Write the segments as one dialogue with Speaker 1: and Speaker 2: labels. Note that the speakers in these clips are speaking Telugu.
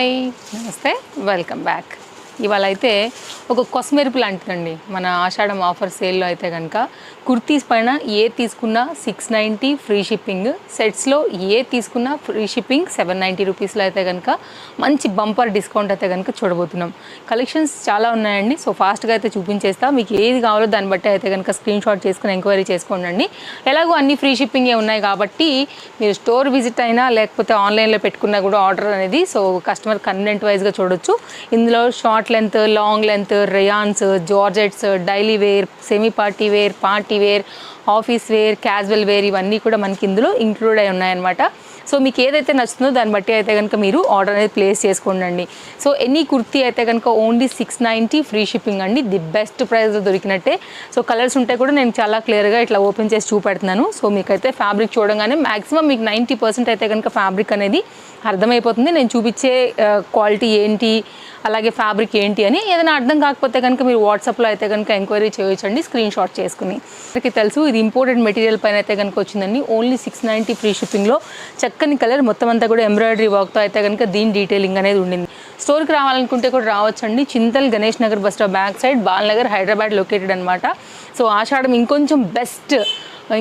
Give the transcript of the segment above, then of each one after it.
Speaker 1: హాయ్ నమస్తే వెల్కమ్ బ్యాక్. ఇవాళ అయితే ఒక కొసమెరుపు లాంటిదండి మన ఆషాఢం ఆఫర్ సేల్లో అయితే కనుక కుర్తీస్ పైన ఏ తీసుకున్నా 690 ఫ్రీ షిప్పింగ్, సెట్స్లో ఏ తీసుకున్నా ఫ్రీ షిప్పింగ్ 790 రూపీస్లో అయితే కనుక మంచి బంపర్ డిస్కౌంట్ అయితే కనుక చూడబోతున్నాం. కలెక్షన్స్ చాలా ఉన్నాయండి. సో ఫాస్ట్గా అయితే చూపించేస్తా. మీకు ఏది కావాలో దాన్ని బట్టి అయితే కనుక స్క్రీన్ షాట్ చేసుకుని ఎంక్వైరీ చేసుకోండి. ఎలాగో అన్ని ఫ్రీ షిప్పింగే ఉన్నాయి కాబట్టి మీరు స్టోర్ విజిట్ అయినా లేకపోతే ఆన్లైన్లో పెట్టుకున్నా కూడా ఆర్డర్ అనేది సో కస్టమర్ కన్వీనియంట్ వైజ్గా చూడొచ్చు. ఇందులో short length, long length, rayons, georgettes, daily wear, semi party wear, party wear, office wear, casual wear ఇవన్నీ కూడా మనకి ఇందులో ఇంక్లూడ్ అయి ఉన్నాయన్నమాట. సో మీకు ఏదైతే నచ్చుతుందో దాన్ని బట్టి అయితే కనుక మీరు ఆర్డర్ అనేది ప్లేస్ చేసుకోండి. సో ఎనీ కుర్తీ అయితే కనుక ఓన్లీ 690 ఫ్రీ షిప్పింగ్ అండి. ది బెస్ట్ ప్రైస్లో దొరికినట్టే. సో కలర్స్ ఉంటే కూడా నేను చాలా క్లియర్గా ఇట్లా ఓపెన్ చేసి చూపెడుతున్నాను. సో మీకైతే ఫ్యాబ్రిక్ చూడగానే మ్యాక్సిమం మీకు 90% అయితే కనుక ఫ్యాబ్రిక్ అనేది అర్థమైపోతుంది. నేను చూపించే క్వాలిటీ ఏంటి, అలాగే ఫ్యాబ్రిక్ ఏంటి అని. ఏదైనా అర్థం కాకపోతే కనుక మీరు వాట్సాప్లో అయితే కనుక ఎంక్వైరీ చేయొచ్చండి స్క్రీన్ షాట్ చేసుకుని. మనకి తెలుసు ఇది ఇంపోర్టెడ్ మెటీరియల్ పైన అయితే కనుక వచ్చిందండి. ఓన్లీ 690 ఫ్రీ షిప్పింగ్లో చక్కని కలర్ మొత్తం అంతా కూడా ఎంబ్రాయిడరీ వర్క్తో అయితే కనుక దీని డీటెయిలింగ్ అనేది ఉండింది. స్టోర్కి రావాలనుకుంటే కూడా రావచ్చండి. Chintal Ganesh Nagar bus stop back side, Balnagar, Hyderabad located అనమాట. సో ఆషాఢం ఇంకొంచెం బెస్ట్,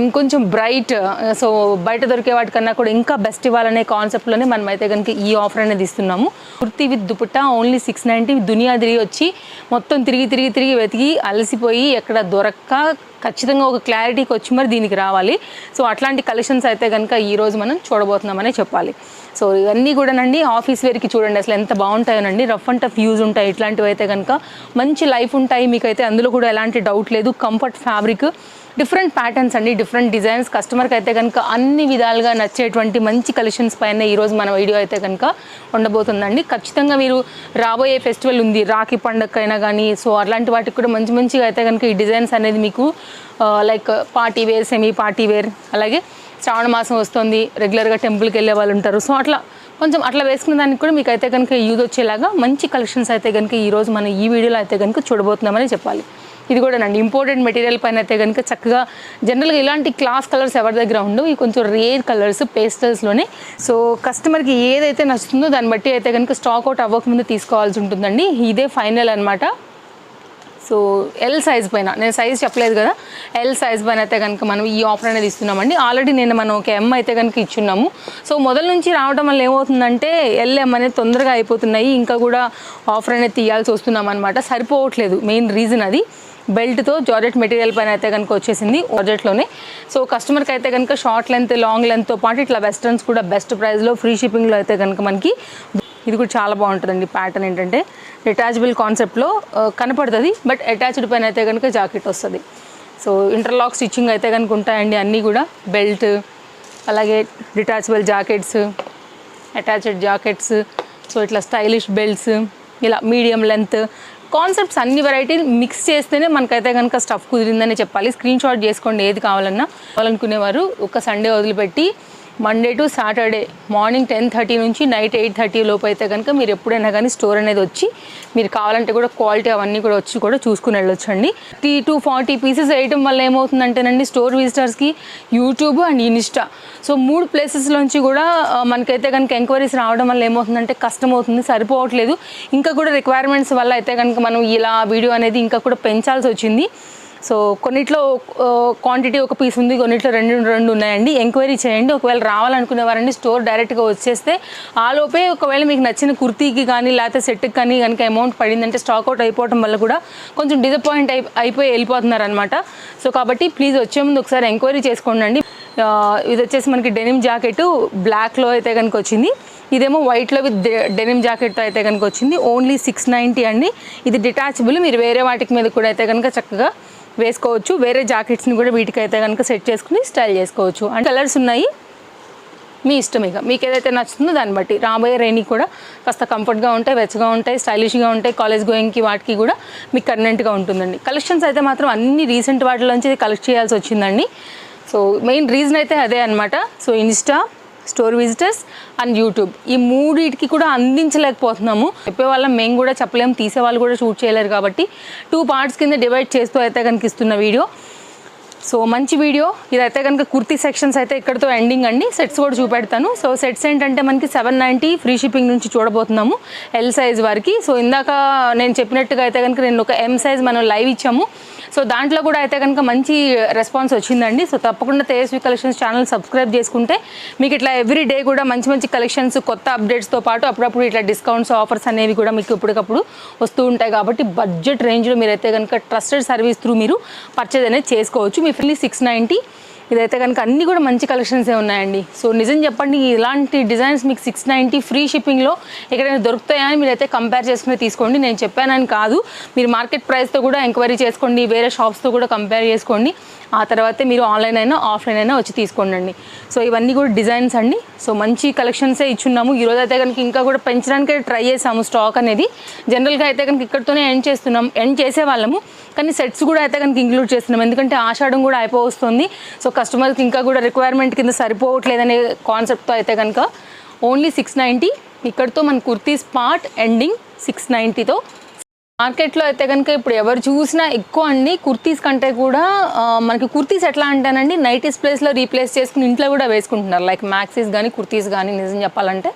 Speaker 1: ఇంకొంచెం బ్రైట్, సో బయట దొరికే వాటికన్నా కూడా ఇంకా బెస్ట్ ఇవ్వాలనే కాన్సెప్ట్లోనే మనం అయితే కనుక ఈ ఆఫర్ అనేది ఇస్తున్నాము. Kurti with dupatta only 690. దునియా తిరిగి వచ్చి మొత్తం తిరిగి వెతికి అలసిపోయి ఎక్కడ దొరక్క ఖచ్చితంగా ఒక క్లారిటీకి వచ్చి మరి దీనికి రావాలి. సో అట్లాంటి కలెక్షన్స్ అయితే కనుక ఈరోజు మనం చూడబోతున్నామనే చెప్పాలి. సో ఇవన్నీ కూడానండి ఆఫీస్ వేర్కి చూడండి అసలు ఎంత బాగుంటాయోనండి. రఫ్ అండ్ టఫ్ యూజ్ ఉంటాయి. ఇట్లాంటివి అయితే కనుక మంచి లైఫ్ ఉంటాయి. మీకైతే అందులో కూడా ఎలాంటి డౌట్ లేదు. కంఫర్ట్ ఫ్యాబ్రిక్, డిఫరెంట్ ప్యాటర్న్స్ అండి, డిఫరెంట్ డిజైన్స్. కస్టమర్కి అయితే కనుక అన్ని విధాలుగా నచ్చేటువంటి మంచి కలెక్షన్స్ పైన ఈరోజు మన వీడియో అయితే కనుక ఉండబోతుందండి. ఖచ్చితంగా మీరు రాబోయే ఫెస్టివల్ ఉంది, రాఖీ పండుగకైనా కానీ, సో అలాంటి వాటికి కూడా మంచిగా అయితే కనుక ఈ డిజైన్స్ అనేది మీకు like party wear, semi party wear, అలాగే శ్రావణ మాసం వస్తుంది, రెగ్యులర్గా టెంపుల్కి వెళ్ళే వాళ్ళు ఉంటారు. సో కొంచెం అట్లా వేసుకున్న దానికి కూడా మీకు అయితే కనుక యూజ్ వచ్చేలాగా మంచి కలెక్షన్స్ అయితే కనుక ఈరోజు మనం ఈ వీడియోలో అయితే కనుక చూడబోతున్నామని చెప్పాలి. ఇది కూడా నండి ఇంపోర్టెడ్ మెటీరియల్ పైన అయితే కనుక చక్కగా జనరల్గా ఇలాంటి క్లాస్ కలర్స్ ఎవరి దగ్గర ఉండవు. ఇవి కొంచెం రేర్ కలర్స్, పేస్టల్స్లోనే. సో కస్టమర్కి ఏదైతే నచ్చుతుందో దాన్ని బట్టి అయితే కనుక స్టాక్ అవుట్ అవ్వకముందు తీసుకోవాల్సి ఉంటుందండి. ఇదే ఫైనల్ అనమాట. సో ఎల్ సైజ్ పైన, నేను సైజ్ చెప్పలేదు కదా, ఎల్ సైజ్ పైన అయితే కనుక మనం ఈ ఆఫర్ అనేది ఇస్తున్నామండి. ఆల్రెడీ నేను మనం ఒక ఎమ్ అయితే కనుక ఇచ్చున్నాము. సో మొదల నుంచి రావడం వల్ల ఏమవుతుందంటే ఎల్ఎం అనేది తొందరగా అయిపోతున్నాయి. ఇంకా కూడా ఆఫర్ అనేది తీయాల్సి వస్తున్నాం అనమాట. సరిపోవట్లేదు, మెయిన్ రీజన్ అది. బెల్ట్తో జార్జెట్ మెటీరియల్ పైన అయితే కనుక వచ్చేసింది జార్జెట్లోనే. సో కస్టమర్కి అయితే కనుక షార్ట్ లెంత్, లాంగ్ లెంత్తో పాటు ఇట్లా వెస్ట్రన్స్ కూడా బెస్ట్ ప్రైస్లో ఫ్రీ షిప్పింగ్లో అయితే కనుక మనకి ఇది కూడా చాలా బాగుంటుందండి. ప్యాటర్న్ ఏంటంటే డిటాచబుల్ కాన్సెప్ట్లో కనపడుతుంది, బట్ అటాచ్డ్ పైన అయితే కనుక జాకెట్ వస్తుంది. సో ఇంటర్లాక్ స్టిచ్చింగ్ అయితే కనుక ఉంటాయండి అన్నీ కూడా. బెల్ట్, అలాగే detachable jackets, attached jackets, so ఇట్లా స్టైలిష్ బెల్ట్స్, ఇలా మీడియం లెంత్ కాన్సెప్ట్స్ అన్ని వెరైటీలు మిక్స్ చేస్తేనే మనకైతే కనుక స్టఫ్ కుదిరిందని చెప్పాలి. స్క్రీన్ షాట్ చేసుకోండి ఏది కావాలనుకునేవారు. ఒక సండే వదిలిపెట్టి మండే టు సాటర్డే మార్నింగ్ 10:30 నుంచి నైట్ 8:30 లోపు అయితే కనుక మీరు ఎప్పుడైనా కానీ స్టోర్ అనేది వచ్చి మీరు కావాలంటే కూడా క్వాలిటీ అవన్నీ కూడా వచ్చి కూడా చూసుకుని వెళ్ళొచ్చండి. 30 to 40 పీసెస్ వేయటం వల్ల ఏమవుతుందంటేనండి స్టోర్ విజిటర్స్కి యూట్యూబ్ అండ్ ఇన్స్టా, సో 3 ప్లేసెస్లోంచి కూడా మనకైతే కనుక ఎంక్వైరీస్ రావడం వల్ల ఏమవుతుందంటే కష్టం అవుతుంది, సరిపోవట్లేదు. ఇంకా కూడా రిక్వైర్మెంట్స్ వల్ల అయితే కనుక మనం ఇలా వీడియో అనేది ఇంకా కూడా పెంచాల్సి వచ్చింది. సో కొన్నిట్లో క్వాంటిటీ ఒక పీస్ ఉంది, కొన్నిట్లో రెండు ఉన్నాయండి. ఎంక్వైరీ చేయండి. ఒకవేళ రావాలనుకునేవారండి స్టోర్ డైరెక్ట్గా వచ్చేస్తే ఆలోపే ఒకవేళ మీకు నచ్చిన కుర్తీకి కానీ లేకపోతే సెట్కి కానీ కనుక అమౌంట్ పడిందంటే స్టాక్ అవుట్ అయిపోవడం వల్ల కూడా కొంచెం డిసప్పాయింట్ అయిపోయి వెళ్ళిపోతున్నారు అనమాట. సో కాబట్టి ప్లీజ్ వచ్చే ముందు ఒకసారి ఎంక్వైరీ చేసుకోండి. ఇది వచ్చేసి మనకి డెనిమ్ జాకెట్ బ్లాక్లో అయితే కనుక వచ్చింది. ఇదేమో వైట్లో విత్ డెనిమ్ జాకెట్తో అయితే కనుక వచ్చింది. ఓన్లీ 690 అండి. ఇది డిటాచబుల్. మీరు వేరే వాటికి మీద కూడా అయితే కనుక చక్కగా వేసుకోవచ్చు. వేరే జాకెట్స్ని కూడా వీటికైతే కనుక సెట్ చేసుకుని స్టైల్ చేసుకోవచ్చు. అండ్ కలర్స్ ఉన్నాయి, మీ ఇష్టం. ఇక మీకు ఏదైతే నచ్చుతుందో దాన్ని బట్టి. రాబోయే రైనీ కూడా కాస్త కంఫర్ట్గా ఉంటాయి, వెచ్చగా ఉంటాయి, స్టైలిష్గా ఉంటాయి. కాలేజ్ గోయింగ్కి వాటికి కూడా మీకు కన్వీనియంట్గా ఉంటుందండి. కలెక్షన్స్ అయితే మాత్రం అన్ని రీసెంట్ వాటిలోంచి కలెక్ట్ చేయాల్సి వచ్చిందండి. సో మెయిన్ రీజన్ అయితే అదే అనమాట. So Insta, store visitors and YouTube, ఈ మూడింటికి కూడా అందించలేకపోతున్నాము. చెప్పేవాళ్ళం మేము కూడా చెప్పలేము, తీసేవాళ్ళు కూడా షూట్ చేయలేరు. కాబట్టి 2 పార్ట్స్ కింద డివైడ్ చేస్తూ అయితే కనుక ఇస్తున్న వీడియో. సో మంచి వీడియో ఇదైతే కనుక కుర్తీ సెక్షన్స్ అయితే ఇక్కడితో ఎండింగ్ అండి. సెట్స్ కూడా చూపెడతాను. సో సెట్స్ ఏంటంటే మనకి 790 ఫ్రీ షిప్పింగ్ నుంచి చూడబోతున్నాము ఎల్ సైజ్ వరకు. సో ఇందాక నేను చెప్పినట్టుగా అయితే కనుక నేను ఒక ఎం సైజ్ మనం లైవ్ ఇచ్చాము. సో దాంట్లో కూడా అయితే కనుక మంచి రెస్పాన్స్ వచ్చిందండి. సో తప్పకుండా తేజస్వి కలెక్షన్స్ ఛానల్ సబ్స్క్రైబ్ చేసుకుంటే మీకు ఇట్లా ఎవ్రీ డే కూడా మంచి మంచి కలెక్షన్స్ కొత్త అప్డేట్స్తో పాటు అప్పుడప్పుడు ఇట్లా డిస్కౌంట్స్ ఆఫర్స్ అనేవి కూడా మీకు ఇప్పటికప్పుడు వస్తూ ఉంటాయి. కాబట్టి బడ్జెట్ రేంజ్లో మీరైతే కనుక ట్రస్టెడ్ సర్వీస్ త్రూ మీరు పర్చేజ్ అనేది చేసుకోవచ్చు. మీ ఫ్రీ 690 ఇదైతే కనుక అన్నీ కూడా మంచి కలెక్షన్సే ఉన్నాయండి. సో నిజం చెప్పండి, ఇలాంటి డిజైన్స్ మీకు 690 ఫ్రీ షిప్పింగ్లో ఎక్కడైనా దొరుకుతాయా అని మీరైతే కంపేర్ చేసుకుని తీసుకోండి. నేను చెప్పానని కాదు, మీరు మార్కెట్ ప్రైస్తో కూడా ఎంక్వైరీ చేసుకోండి, వేరే షాప్స్తో కూడా కంపేర్ చేసుకోండి. ఆ తర్వాతే మీరు ఆన్లైన్ అయినా ఆఫ్లైన్ అయినా వచ్చి తీసుకోండి. సో ఇవన్నీ కూడా డిజైన్స్ అండి. సో మంచి కలెక్షన్సే ఇచ్చున్నాము. ఈరోజు అయితే కనుక ఇంకా కూడా పెంచడానికి ట్రై చేసాము స్టాక్ అనేది. జనరల్గా అయితే కనుక ఇక్కడితోనే ఎండ్ చేసేవాళ్ళము, కానీ సెట్స్ కూడా అయితే కనుక ఇంక్లూడ్ చేస్తున్నాం. ఎందుకంటే ఆషాఢం కూడా అయిపోవస్తుంది. సో కస్టమర్కి ఇంకా కూడా రిక్వైర్మెంట్ కింద సరిపోవట్లేదనే కాన్సెప్ట్తో అయితే కనుక ఓన్లీ 690 ఇక్కడితో మన కుర్తీస్ పార్ట్ ఎండింగ్ 690తో. మార్కెట్లో అయితే కనుక ఇప్పుడు ఎవరు చూసినా ఎక్కువ అండి కుర్తీస్ కంటే కూడా మనకి కుర్తీస్ ఎట్లా అంటానండి నైటీస్ ప్లేస్లో రీప్లేస్ చేసుకుని ఇంట్లో కూడా వేసుకుంటున్నారు. లైక్ మ్యాక్సీస్ కానీ కుర్తీస్ కానీ నిజం చెప్పాలంటే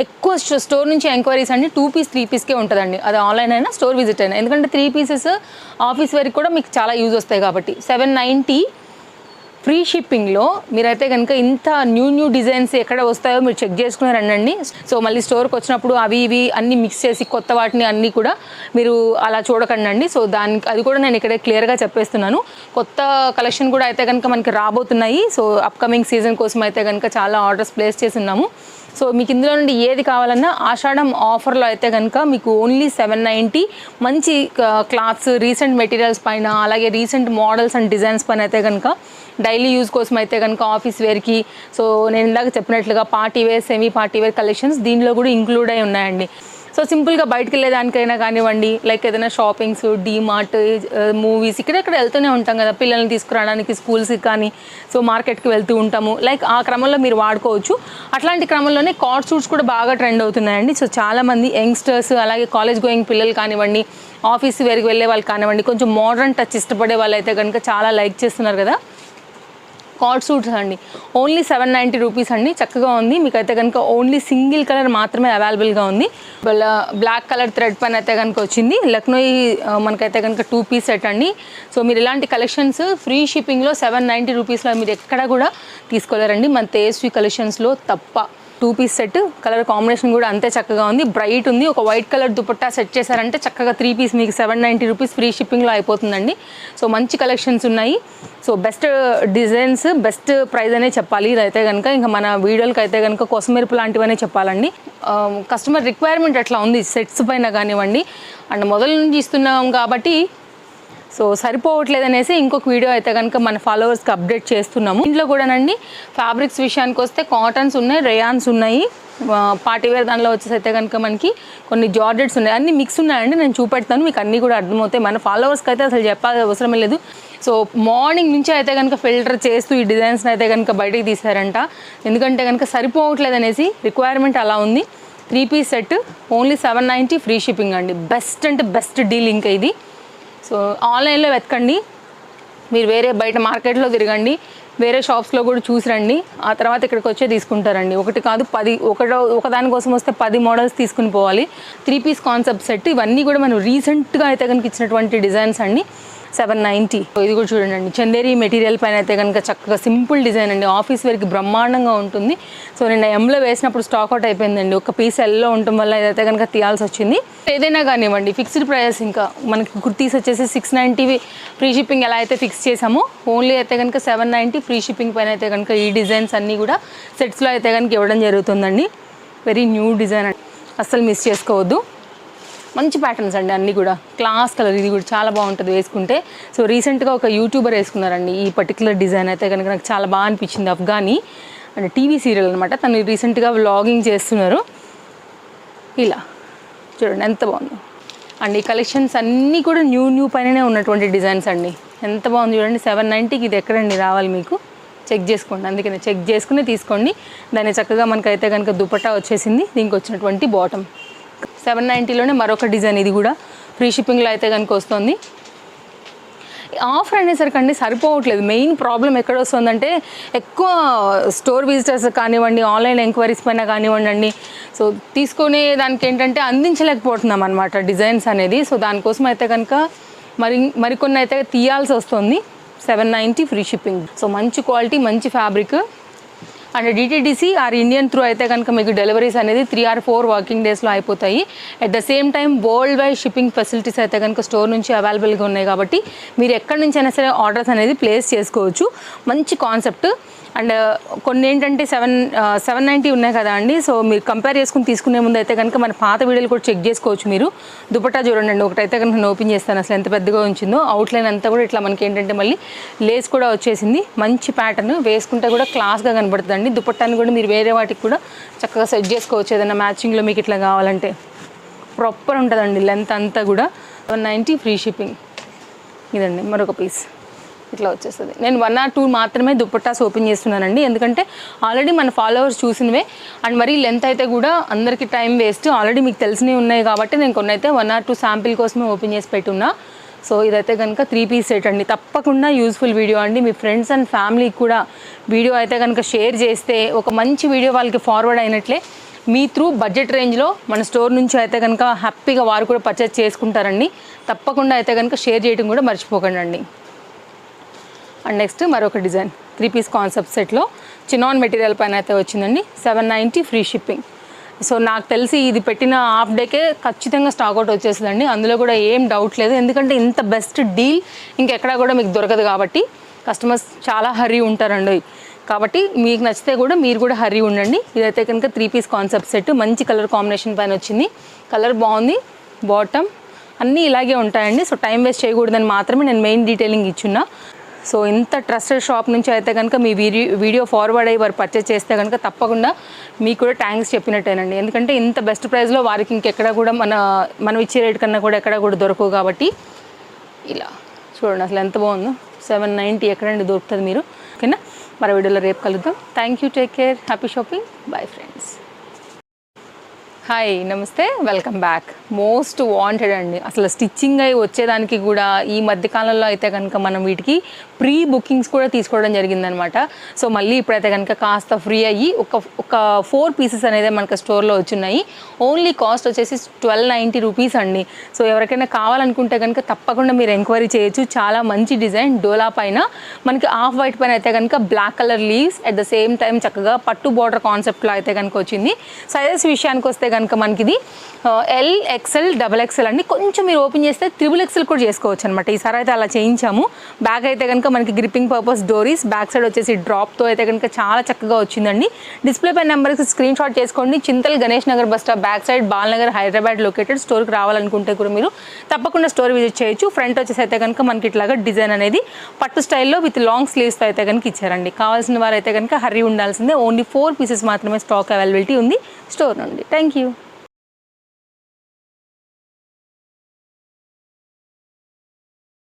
Speaker 1: ఎక్కువ స్టోర్ నుంచి ఎంక్వైరీస్ అండి 2 పీస్ 3 పీస్కే ఉంటుందండి. అది ఆన్లైన్ అయినా స్టోర్ విజిట్ అయినా, ఎందుకంటే 3 పీసెస్ ఆఫీస్ వరకు కూడా మీకు చాలా యూజ్ వస్తాయి. కాబట్టి 790 ఫ్రీ షిప్పింగ్లో మీరైతే కనుక ఇంత న్యూ డిజైన్స్ ఎక్కడ వస్తాయో మీరు చెక్ చేసుకుని రండి. సో మళ్ళీ స్టోర్కి వచ్చినప్పుడు అవి ఇవి అన్నీ మిక్స్ చేసి కొత్త వాటిని అన్నీ కూడా మీరు అలా చూడకండి. సో దానికి అది కూడా నేను ఇక్కడ క్లియర్గా చెప్పేస్తున్నాను. కొత్త కలెక్షన్ కూడా అయితే కనుక మనకి రాబోతున్నాయి. సో అప్కమింగ్ సీజన్ కోసం అయితే కనుక చాలా ఆర్డర్స్ ప్లేస్ చేసి ఉన్నాము. సో మీకు ఇందులో నుండి ఏది కావాలన్నా ఆషాఢం ఆఫర్లో అయితే కనుక మీకు ఓన్లీ 790 మంచి క్లాత్స్ రీసెంట్ మెటీరియల్స్ పైన, అలాగే రీసెంట్ మోడల్స్ అండ్ డిజైన్స్ పైన అయితే కనుక డైలీ యూజ్ కోసం అయితే కనుక ఆఫీస్ వేర్కి, సో నేను ఇందాక చెప్పినట్లుగా party wear semi party wear collections దీనిలో కూడా ఇంక్లూడ్ అయి ఉన్నాయండి. సో సింపుల్గా బయటకు వెళ్ళేదానికైనా కానివ్వండి, లైక్ ఏదైనా షాపింగ్స్, డీమార్ట్, మూవీస్ ఇక్కడెక్కడ వెళ్తూనే ఉంటాం కదా పిల్లల్ని తీసుకురావడానికి స్కూల్స్కి కానీ, సో మార్కెట్కి వెళ్తూ ఉంటాము. లైక్ ఆ క్రమంలో మీరు వాడుకోవచ్చు. అట్లాంటి క్రమంలోనే కార్డ్ సూట్స్ కూడా బాగా ట్రెండ్ అవుతున్నాయండి. సో చాలామంది యంగ్స్టర్స్, అలాగే కాలేజ్ గోయింగ్ పిల్లలు కానివ్వండి, ఆఫీస్ వేరుకి వెళ్ళే వాళ్ళు కానివ్వండి, కొంచెం మోడర్న్ టచ్ ఇష్టపడే వాళ్ళు అయితే కనుక చాలా లైక్ చేస్తున్నారు కదా కార్డ్ సూట్స్ అండి. ఓన్లీ 790 రూపీస్ అండి. చక్కగా ఉంది. మీకైతే కనుక ఓన్లీ సింగిల్ కలర్ మాత్రమే అవైలబుల్గా ఉంది. బ్లాక్ కలర్ థ్రెడ్ పైన అయితే కనుక వచ్చింది. లక్నోయి మనకైతే కనుక 2 పీస్ సెట్ అండి. సో మీరు ఇలాంటి కలెక్షన్స్ ఫ్రీ షిప్పింగ్లో 790 రూపీస్లో మీరు ఎక్కడ కూడా తీసుకోలేరండి. మన తేజస్వి కలెక్షన్స్లో తప్ప. 2 పీస్ సెట్ కలర్ కాంబినేషన్ కూడా అంతే చక్కగా ఉంది, బ్రైట్ ఉంది. ఒక వైట్ కలర్ దుపట్టా సెట్ చేశారంటే చక్కగా 3 పీస్ మీకు 790 రూపీస్ ఫ్రీ షిప్పింగ్లో అయిపోతుందండి. సో మంచి కలెక్షన్స్ ఉన్నాయి. So best designs, best price అనే చెప్పాలి. ఇదైతే కనుక ఇంకా మన వీడియోలకి అయితే కనుక కొసమెరుపు లాంటివనే చెప్పాలండి. కస్టమర్ రిక్వైర్మెంట్ అట్లా ఉంది సెట్స్ పైన కానివ్వండి. అండ్ మొదల నుంచి ఇస్తున్నాం కాబట్టి సో సరిపోవట్లేదు అనేసి ఇంకొక వీడియో అయితే కనుక మన ఫాలోవర్స్కి అప్డేట్ చేస్తున్నాము. ఇంట్లో కూడానండి ఫ్యాబ్రిక్స్ విషయానికి వస్తే కాటన్స్ ఉన్నాయి, రేయాన్స్ ఉన్నాయి, పార్టీవేర్ దానిలో వచ్చేసి అయితే కనుక మనకి కొన్ని జార్జెట్స్ ఉన్నాయి, అన్నీ మిక్స్ ఉన్నాయండి. నేను చూపెడతాను, మీకు అన్నీ కూడా అర్థమవుతాయి. మన ఫాలోవర్స్కి అయితే అసలు చెప్పాల్సిన అవసరమే లేదు. సో మార్నింగ్ నుంచి అయితే కనుక ఫిల్టర్ చేస్తూ ఈ డిజైన్స్ని అయితే కనుక బయటికి తీసారంట. ఎందుకంటే కనుక సరిపోవట్లేదు అనేసి రిక్వైర్మెంట్ అలా ఉంది. 3 piece set only 790 free shipping అండి. బెస్ట్ అంటే బెస్ట్ డీల్ ఇంకా ఇది. సో ఆన్లైన్లో వెతకండి, మీరు వేరే బయట మార్కెట్లో తిరగండి, వేరే షాప్స్లో కూడా చూసి రండి. ఆ తర్వాత ఇక్కడికి వచ్చే తీసుకుంటారండి. ఒకటి కాదు 10, ఒకదానికోసం వస్తే 10 మోడల్స్ తీసుకుని పోవాలి. 3 పీస్ కాన్సెప్ట్ సెట్ ఇవన్నీ కూడా మనం రీసెంట్గా అయితే కనుక ఇచ్చినటువంటి డిజైన్స్ అండి. 790. ఇది కూడా చూడండి, చందేరి మెటీరియల్ పైన అయితే కనుక చక్కగా సింపుల్ డిజైన్ అండి. ఆఫీస్ వేర్కి బ్రహ్మాండంగా ఉంటుంది. సో నేను ఎంలో వేసినప్పుడు స్టాక్ అవుట్ అయిపోయిందండి. ఒక పీస్ ఎల్లో ఉండటం వల్ల ఇదైతే కనుక తీయాల్సి వచ్చింది. ఏదైనా కానివ్వండి ఫిక్స్డ్ ప్రైస్. ఇంకా మనకి కుర్తీస్ వచ్చేసి 690 ఫ్రీ షిప్పింగ్ ఎలా అయితే ఫిక్స్ చేసామో ఓన్లీ అయితే కనుక 790 ఫ్రీ షిప్పింగ్ పైన అయితే కనుక ఈ డిజైన్స్ అన్నీ కూడా సెట్స్లో అయితే కనుక ఇవ్వడం జరుగుతుందండి. వెరీ న్యూ డిజైన్ అండి, అస్సలు మిస్ చేసుకోవద్దు. మంచి ప్యాటర్న్స్ అండి అన్నీ కూడా. క్లాస్ కలర్, ఇది కూడా చాలా బాగుంటుంది వేసుకుంటే. సో రీసెంట్గా ఒక యూట్యూబర్ వేసుకున్నారండి ఈ పర్టికులర్ డిజైన్ అయితే కనుక నాకు చాలా బాగా అనిపించింది. అఫ్ఘానీ అంటే టీవీ సీరియల్ అనమాట. తను రీసెంట్గా వ్లాగింగ్ చేస్తున్నారు. ఇలా చూడండి ఎంత బాగుంది అండ్ ఈ కలెక్షన్స్ అన్నీ కూడా న్యూ పైననే ఉన్నటువంటి డిజైన్స్ అండి. ఎంత బాగుంది చూడండి. 790కి ఇది ఎక్కడండి రావాలి మీకు, చెక్ చేసుకోండి. అందుకనే చెక్ చేసుకుని తీసుకోండి. దాన్ని చక్కగా మనకైతే కనుక దుపట్టా వచ్చేసింది, దీనికి వచ్చినటువంటి బాటమ్. 790లోనే మరొక డిజైన్, ఇది కూడా ఫ్రీ షిప్పింగ్లో అయితే కనుక వస్తుంది. ఆఫర్ అనేసరికి సరిపోవట్లేదు. మెయిన్ ప్రాబ్లం ఎక్కడ వస్తుందంటే ఎక్కువ స్టోర్ విజిటర్స్ కానివ్వండి, ఆన్లైన్ ఎంక్వైరీస్ పైన కానివ్వండి, సో తీసుకునే దానికి ఏంటంటే అందించలేకపోతున్నాం అనమాట డిజైన్స్ అనేది. సో దానికోసం అయితే కనుక మరికొన్ని అయితే తీయాల్సి వస్తుంది. 790 ఫ్రీ షిప్పింగ్. సో మంచి క్వాలిటీ, మంచి fabric and DTDC or Indian through అయితే కనుక మీకు డెలివరీస్ అనేది 3 or 4 వర్కింగ్ డేస్లో అయిపోతాయి. At the same time world wide shipping facilities అయితే కనుక స్టోర్ నుంచి అవైలబుల్గా ఉన్నాయి కాబట్టి మీరు ఎక్కడి నుంచి అయినా సరే ఆర్డర్స్ అనేది ప్లేస్ చేసుకోవచ్చు. మంచి కాన్సెప్ట్. అండ్ కొన్ని ఏంటంటే 790 ఉన్నాయి కదా అండి. సో మీరు కంపేర్ చేసుకుని తీసుకునే ముందు అయితే కనుక మన పాత వీడియోలు కూడా చెక్ చేసుకోవచ్చు. మీరు దుపట్టా చూడండి, ఒకటైతే కనుక నేను ఓపెన్ చేస్తాను, అసలు ఎంత పెద్దగా ఉంచిందో. అవుట్లైన్ అంతా కూడా ఇట్లా మనకి ఏంటంటే మళ్ళీ లేస్ కూడా వచ్చేసింది. మంచి ప్యాటర్న్, వేసుకుంటే కూడా క్లాస్గా కనబడుతుందండి. దుపట్టాన్ని కూడా మీరు వేరే వాటికి కూడా చక్కగా సెట్ చేసుకోవచ్చు. ఏదైనా మ్యాచింగ్లో మీకు ఇట్లా కావాలంటే ప్రాపర్ ఉంటుందండి. లెంత్ అంతా కూడా 190 ఫ్రీ షిప్పింగ్. ఇదండి మరొక పీస్ ఇట్లా వచ్చేస్తుంది. నేను 1 or 2 మాత్రమే దుపట్టాస్ ఓపెన్ చేస్తున్నానండి, ఎందుకంటే ఆల్రెడీ మన ఫాలోవర్స్ చూసినవే అండ్ మరీ లెంత్ అయితే కూడా అందరికీ టైం వేస్ట్. ఆల్రెడీ మీకు తెలిసినవి ఉన్నాయి కాబట్టి నేను కొన్ని అయితే 1 or 2 శాంపిల్ కోసమే ఓపెన్ చేసి పెట్టున్నా. సో ఇదైతే కనుక 3 పీస్ సెట్ అండి. తప్పకుండా యూస్ఫుల్ వీడియో అండి. మీ ఫ్రెండ్స్ అండ్ ఫ్యామిలీకి కూడా వీడియో అయితే కనుక షేర్ చేస్తే ఒక మంచి వీడియో వాళ్ళకి ఫార్వర్డ్ అయినట్లే. మీ త్రూ బడ్జెట్ రేంజ్లో మన స్టోర్ నుంచి అయితే కనుక హ్యాపీగా వారు కూడా పర్చేస్ చేసుకుంటారండి. తప్పకుండా అయితే కనుక షేర్ చేయడం కూడా మర్చిపోకండి అండి. అండ్ నెక్స్ట్ మరొక డిజైన్ 3 పీస్ కాన్సెప్ట్ సెట్లో చినాన్ మెటీరియల్ పైన అయితే వచ్చిందండి. 790 ఫ్రీ షిప్పింగ్. సో నాకు తెలిసి ఇది పెట్టిన హాఫ్ డేకే ఖచ్చితంగా స్టాక్అవుట్ వచ్చేసిందండి. అందులో కూడా ఏం డౌట్ లేదు, ఎందుకంటే ఇంత బెస్ట్ డీల్ ఇంకెక్కడా కూడా మీకు దొరకదు కాబట్టి కస్టమర్స్ చాలా హర్రీ ఉంటారండి. కాబట్టి మీకు నచ్చితే కూడా మీరు కూడా హర్రీ ఉండండి. ఇదైతే కనుక 3 పీస్ కాన్సెప్ట్ సెట్ మంచి కలర్ కాంబినేషన్ పైన వచ్చింది. కలర్ బాగుంది, బాటమ్ అన్నీ ఇలాగే ఉంటాయండి. సో టైం వేస్ట్ చేయకూడదని మాత్రమే నేను మెయిన్ డీటెయిలింగ్ ఇచ్చున్నా. సో ఇంత ట్రస్టెడ్ షాప్ నుంచి అయితే కనుక మీ వీడియో ఫార్వర్డ్ అయ్యి వారు పర్చేస్ చేస్తే కనుక తప్పకుండా మీకు కూడా థ్యాంక్స్ చెప్పినట్టేనండి. ఎందుకంటే ఇంత బెస్ట్ ప్రైస్లో వారికి ఇంకెక్కడ కూడా మనం ఇచ్చే రేట్ కన్నా కూడా ఎక్కడ కూడా దొరకవు కాబట్టి. ఇలా చూడండి అసలు ఎంత బాగుందో. 790 ఎక్కడండి దొరుకుతుంది మీరు. ఓకేనా, మరో వీడియోలో రేపు కలుద్దాం. Thank you, take care, happy shopping, bye friends. Hi, నమస్తే, వెల్కమ్ బ్యాక్. మోస్ట్ వాంటెడ్ అండి. అసలు స్టిచ్చింగ్ అయి వచ్చేదానికి కూడా ఈ మధ్యకాలంలో అయితే కనుక మనం వీటికి ప్రీ బుకింగ్స్ కూడా తీసుకోవడం జరిగిందనమాట. సో మళ్ళీ ఇప్పుడైతే కనుక కాస్త ఫ్రీ అయ్యి ఒక 4 పీసెస్ అనేది మనకు స్టోర్లో వచ్చున్నాయి. ఓన్లీ కాస్ట్ వచ్చేసి 1290 రూపీస్ అండి. సో ఎవరికైనా కావాలనుకుంటే కనుక తప్పకుండా మీరు ఎంక్వైరీ చేయొచ్చు. చాలా మంచి డిజైన్, డోలా పైన మనకి ఆఫ్ వైట్ పైన అయితే కనుక black colour leaves, at the same time చక్కగా పట్టు బార్డర్ కాన్సెప్ట్లో అయితే కనుక వచ్చింది. సైజెస్ విషయానికి వస్తే కనుక మనకి ఇది ఎల్, ఎక్సెల్, XXL అండి. కొంచెం మీరు ఓపెన్ చేస్తే XXL కూడా చేసుకోవచ్చు అనమాట. ఈసారి అయితే అలా చేయించాము. బ్యాగ్ అయితే కనుక మనకి గ్రిప్పింగ్ పర్పస్ డోరీస్, బ్యాక్ సైడ్ వచ్చేసి డ్రాప్తో అయితే కనుక చాలా చక్కగా వచ్చిందండి. డిస్ప్లే పై నెంబర్కి స్క్రీన్ షాట్ చేసుకోండి. Chintal Ganesh Nagar bus stop back side, Balnagar, Hyderabad located. స్టోర్కి రావాలనుకుంటే కూడా మీరు తప్పకుండా స్టోర్ విజిట్ చేయొచ్చు. ఫ్రంట్ వచ్చేసి అయితే కనుక మనకి ఇట్లాగా డిజైన్ అనేది పట్టు స్టైల్లో విత్ లాంగ్ స్లీవ్స్తో అయితే కనుక ఇచ్చారండి. కావాల్సిన వారు అయితే కనుక హర్రీ ఉండాల్సిందే. ఓన్లీ 4 పీసెస్ మాత్రమే స్టాక్ అవైలబిలిటీ ఉంది స్టోర్ నుండి. Thank you.